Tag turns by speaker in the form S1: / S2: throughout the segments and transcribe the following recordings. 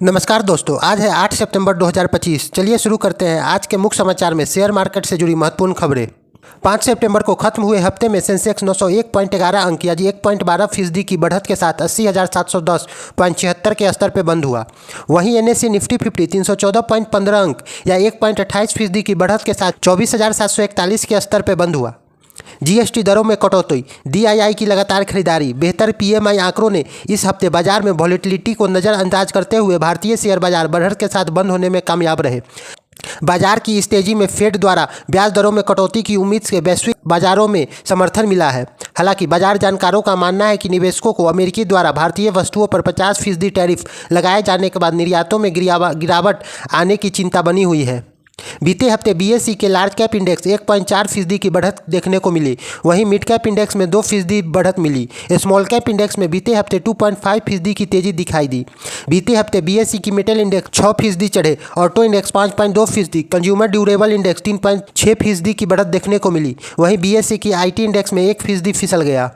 S1: नमस्कार दोस्तों, आज है 8 सितंबर 2025। चलिए शुरू करते हैं आज के मुख्य समाचार में शेयर मार्केट से जुड़ी महत्वपूर्ण खबरें। 5 सितंबर को खत्म हुए हफ्ते में सेंसेक्स 901.11 अंक यानी 1.12% की बढ़त के साथ 80,710.76 के स्तर पर बंद हुआ। वहीं एनएसई निफ्टी 50 314.15 अंक या 1.28% की बढ़त के साथ 24,741 के स्तर पर बंद हुआ। जीएसटी दरों में कटौती, डीआईआई की लगातार खरीदारी, बेहतर पीएमआई आंकड़ों ने इस हफ्ते बाजार में वॉलेटिलिटी को नज़रअंदाज करते हुए भारतीय शेयर बाजार बढ़त के साथ बंद होने में कामयाब रहे। बाजार की इस तेजी में फेड द्वारा ब्याज दरों में कटौती की उम्मीद से वैश्विक बाजारों में समर्थन मिला है। हालांकि बाजार जानकारों का मानना है कि निवेशकों को अमेरिकी द्वारा भारतीय वस्तुओं पर 50% टैरिफ लगाए जाने के बाद निर्यातों में गिरावट आने की चिंता बनी हुई है। बीते हफ्ते बीएसई के लार्ज कैप इंडेक्स 1.4% की बढ़त देखने को मिली। वहीं मिड कैप इंडेक्स में 2% बढ़त मिली। स्मॉल कैप इंडेक्स में बीते हफ्ते 2.5% की तेजी दिखाई दी। बीते हफ्ते बीएसई की मेटल इंडेक्स 6% चढ़े, auto index 5.2%, consumer durable index 3.6% की बढ़त देखने को मिली। वहीं बीएसई की आईटी इंडेक्स में 1% फिसल गया।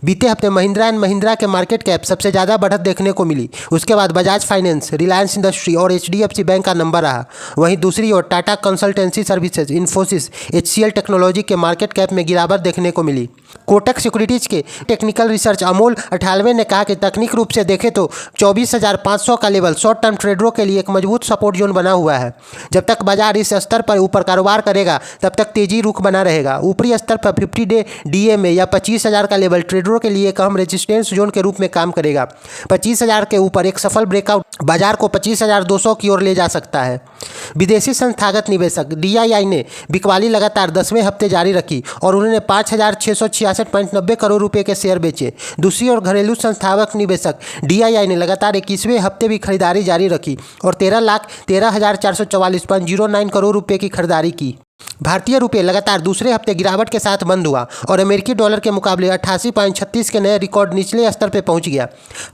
S1: बीते हफ्ते महिंद्रा एंड महिंद्रा के मार्केट कैप सबसे ज़्यादा बढ़त देखने को मिली। उसके बाद बजाज फाइनेंस, रिलायंस इंडस्ट्री और एचडीएफसी बैंक का नंबर रहा। वहीं दूसरी ओर Tata Consultancy Services, Infosys, HCL Technology के मार्केट कैप में गिरावट देखने को मिली। कोटक सिक्योरिटीज के टेक्निकल रिसर्च अमोल 98 ने कहा कि तकनीक रूप से देखें तो 24,500 का लेवल शॉर्ट टर्म ट्रेडरों के लिए एक मजबूत सपोर्ट जोन बना हुआ है। जब तक बाजार इस स्तर पर ऊपर कारोबार करेगा तब तक तेजी रुख बना रहेगा। ऊपरी स्तर पर 50 डे डीएमए या 25,000 का लेवल ट्रेडरों के लिए एक अहम रेजिस्टेंस जोन के रूप में काम करेगा। 25,000 के ऊपर एक सफल ब्रेकआउट बाजार को 25,200 की ओर ले जा सकता है। विदेशी संस्थागत निवेशक डीआईआई ने बिकवाली लगातार 10वें हफ्ते जारी रखी और उन्होंने 5,666.90 करोड़ रुपए के शेयर बेचे। दूसरी ओर घरेलू संस्थागत निवेशक डीआईआई ने लगातार 21वें हफ्ते भी खरीदारी जारी रखी और 13,13,444.09 करोड़ रुपए की खरीदारी की। भारतीय रुपये लगातार दूसरे हफ्ते गिरावट के साथ बंद हुआ और अमेरिकी डॉलर के मुकाबले 88.36 के नए रिकॉर्ड निचले स्तर पर पहुंच गया।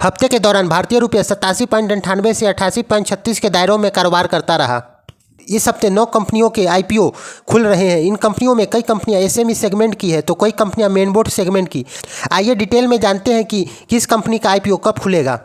S1: हफ्ते के दौरान भारतीय रुपये 87.98 से 88.36 के दायरों में कारोबार करता रहा। इस हफ्ते 9 कंपनियों के आईपीओ खुल रहे हैं। इन कंपनियों में कई कंपनियां एसएमई सेगमेंट की है तो कई कंपनियां मेनबोर्ड सेगमेंट की। आइए डिटेल में जानते हैं कि किस कंपनी का आईपीओ कब खुलेगा।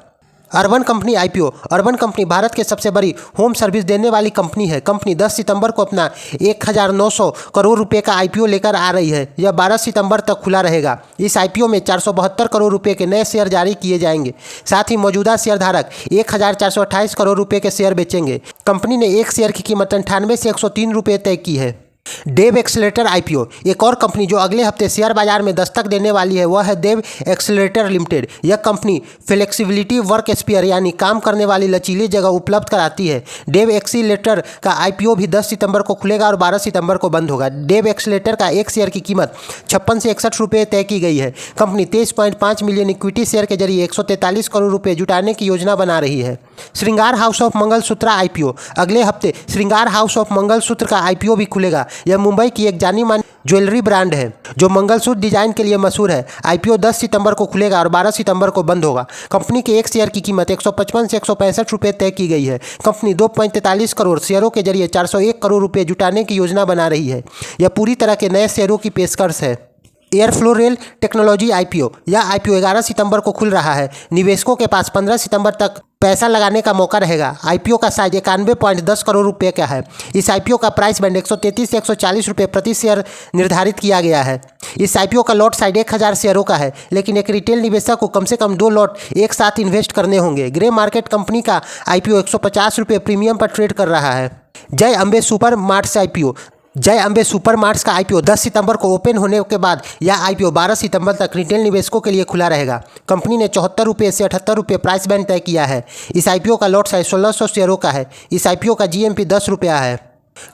S1: Urban company IPO. Urban company Bharat की सबसे बड़ी होम सर्विस देने वाली कंपनी है। कंपनी 10 सितंबर को अपना 1,900 करोड़ रुपए का आईपीओ लेकर आ रही है। यह 12 सितंबर तक खुला रहेगा। इस आईपीओ में 472 करोड़ रुपए के नए शेयर जारी किए जाएंगे। साथ ही मौजूदा शेयरधारक 1,428 करोड़ रुपए के शेयर बेचेंगे। कंपनी ने एक शेयर की कीमत 98 से 103 रुपये तय की है। देव एक्सेलेरेटर आईपीओ। एक और कंपनी जो अगले हफ्ते शेयर बाजार में दस्तक देने वाली है वह है देव एक्सेलेरेटर लिमिटेड। यह कंपनी फ्लेक्सिबिलिटी वर्क स्पेयर यानी काम करने वाली लचीली जगह उपलब्ध कराती है। देव एक्सेलेरेटर का आईपीओ भी 10 सितंबर को खुलेगा और 12 सितंबर को बंद होगा। देव एक्सेलेरेटर का एक शेयर की कीमत 56 से 61 रुपये तय की गई है। कंपनी 23.5 मिलियन इक्विटी शेयर के जरिए 143 करोड़ रुपये जुटाने की योजना बना रही है। श्रृंगार हाउस ऑफ मंगलसूत्र आईपीओ। अगले हफ्ते श्रृंगार हाउस ऑफ मंगलसूत्र का आईपीओ भी खुलेगा। यह मुंबई की एक जानी मानी ज्वेलरी ब्रांड है जो मंगलसूत्र डिजाइन के लिए मशहूर है। आईपीओ 10 सितंबर को खुलेगा और 12 सितंबर को बंद होगा। कंपनी के एक शेयर की कीमत 155 से 165 रुपये तय की गई है। कंपनी 2.43 करोड़ शेयरों के जरिए 401 करोड़ रुपये जुटाने की योजना बना रही है। यह पूरी तरह के नए शेयरों की पेशकश है। Airflow rail technology IPO. यह आईपीओ 11 सितंबर को खुल रहा है। निवेशकों के पास 15 सितंबर तक पैसा लगाने का मौका रहेगा। आईपीओ का साइज 91.10 करोड़ रुपए का है। इस आईपीओ का प्राइस बैंड 133 से 140 रुपये प्रति शेयर निर्धारित किया गया है। इस आईपीओ का लॉट साइज 1,000 शेयरों का है, लेकिन एक रिटेल निवेशक को कम से कम 2 लॉट एक साथ इन्वेस्ट करने होंगे। ग्रे मार्केट कंपनी का आईपीओ 150 रुपये प्रीमियम पर ट्रेड कर रहा है। जय अम्बे सुपर मार्ट्स आईपीओ। जय अम्बे सुपर मार्ट्स का आईपीओ 10 सितंबर को ओपन होने के बाद यह आईपीओ 12 सितंबर तक रिटेल निवेशकों के लिए खुला रहेगा। कंपनी ने 74 रुपये से 78 रुपये प्राइस बैंड तय किया है। इस आईपीओ का लॉट साइज 1600 शेयरों का है। इस आईपीओ का जीएमपी 10 रुपया है।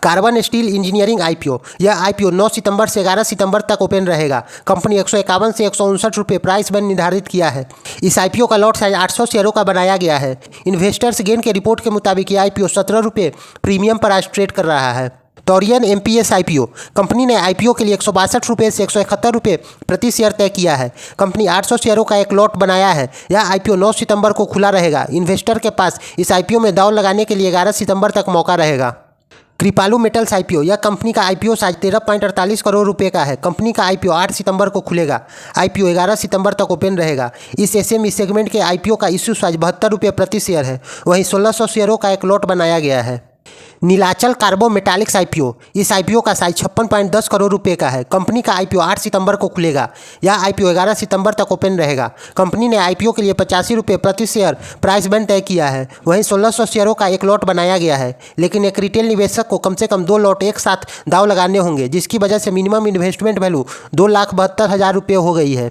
S1: Carbon steel engineering IPO. यह आईपीओ 9 सितंबर से 11 सितंबर तक ओपन रहेगा। कंपनी 151 से 159 रुपये प्राइस बैंड निर्धारित किया है। इस आईपीओ का लॉट साइज 800 शेयरों का बनाया गया है। इन्वेस्टर्स गेन के रिपोर्ट के मुताबिक यह आईपीओ 17 रुपये प्रीमियम पर आज ट्रेड कर रहा है। टोरियन एमपीएस आईपीओ। कंपनी ने आईपीओ के लिए 162 रुपये से 171 रुपये प्रति शेयर तय किया है। कंपनी 800 शेयरों का एक लॉट बनाया है। यह आईपीओ 9 सितंबर को खुला रहेगा। इन्वेस्टर के पास इस आईपीओ में दांव लगाने के लिए 11 सितंबर तक मौका रहेगा। कृपालू मेटल्स आईपीओ, यह कंपनी का आईपीओ साइज 13.48 करोड़ रुपए का है। कंपनी का आईपीओ 8 सितंबर को खुलेगा। आईपीओ 11 सितंबर तक ओपन रहेगा। इस एसएमई सेगमेंट के आईपीओ का इश्यू साइज 72 रुपये प्रति शेयर है। वहीं 1600 शेयरों का एक लॉट बनाया गया है। नीलाचल कार्बो मेटालिक्स आईपीओ, इस आईपीओ का साइज 56.10 करोड़ रुपए का है। कंपनी का आईपीओ 8 सितंबर को खुलेगा। यह आईपीओ 11 सितंबर तक ओपन रहेगा। कंपनी ने आईपीओ के लिए 85 रुपये प्रति शेयर प्राइस बैंड तय किया है। वहीं 1600 शेयरों का एक लॉट बनाया गया है, लेकिन एक रिटेल निवेशक को कम से कम 2 लॉट एक साथ दाव लगाने होंगे, जिसकी वजह से मिनिमम इन्वेस्टमेंट वैल्यू 2,72,000 रुपये हो गई है।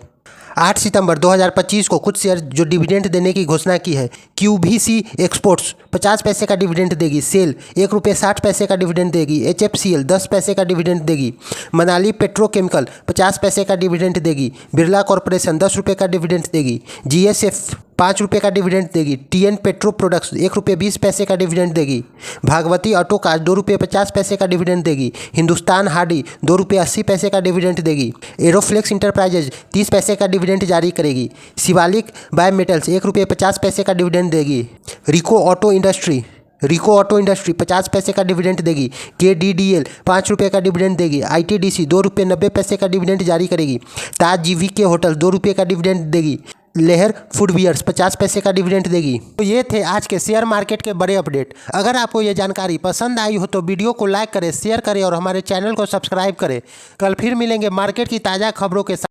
S1: 8 सितंबर 2025 को कुछ शेयर जो डिविडेंड देने की घोषणा की है। क्यूबीसी एक्सपोर्ट्स 50 पैसे का डिविडेंड देगी। सेल 1 रुपये 60 पैसे का डिविडेंड देगी। HFCL 10 पैसे का डिविडेंड देगी। मनाली पेट्रोकेमिकल 50 पैसे का डिविडेंड देगी। बिरला कॉर्पोरेशन 10 रुपये का डिविडेंड देगी। GSF 5 रुपये का डिविडेंड देगी। TN पेट्रो प्रोडक्ट्स 1 रुपये 20 पैसे का डिविडेंड देगी। भागवती ऑटो कास्ट 2 रुपये 50 पैसे का डिविडेंड देगी। हिंदुस्तान हार्डी 2 रुपये 80 पैसे का डिविडेंड देगी। एरोफ्लेक्स इंटरप्राइजेज 30 पैसे का डिविडेंड जारी करेगी। शिवालिक बायोमेटल्स 1 रुपये 50 पैसे का डिविडेंड देगी। रिको ऑटो इंडस्ट्री 50 पैसे का डिविडेंड देगी। KDDL 5 रुपये का डिविडेंड देगी। ITDC 2 रुपये 90 पैसे का डिविडेंड जारी करेगी। ताज GVK होटल 2 रुपये का डिविडेंड देगी। लेहर फूडवियर्स 50 पैसे का डिविडेंड देगी। तो ये थे आज के शेयर मार्केट के बड़े अपडेट। अगर आपको ये जानकारी पसंद आई हो तो वीडियो को लाइक करें, शेयर करें और हमारे चैनल को सब्सक्राइब करें। कल फिर मिलेंगे मार्केट की ताज़ा खबरों के साथ।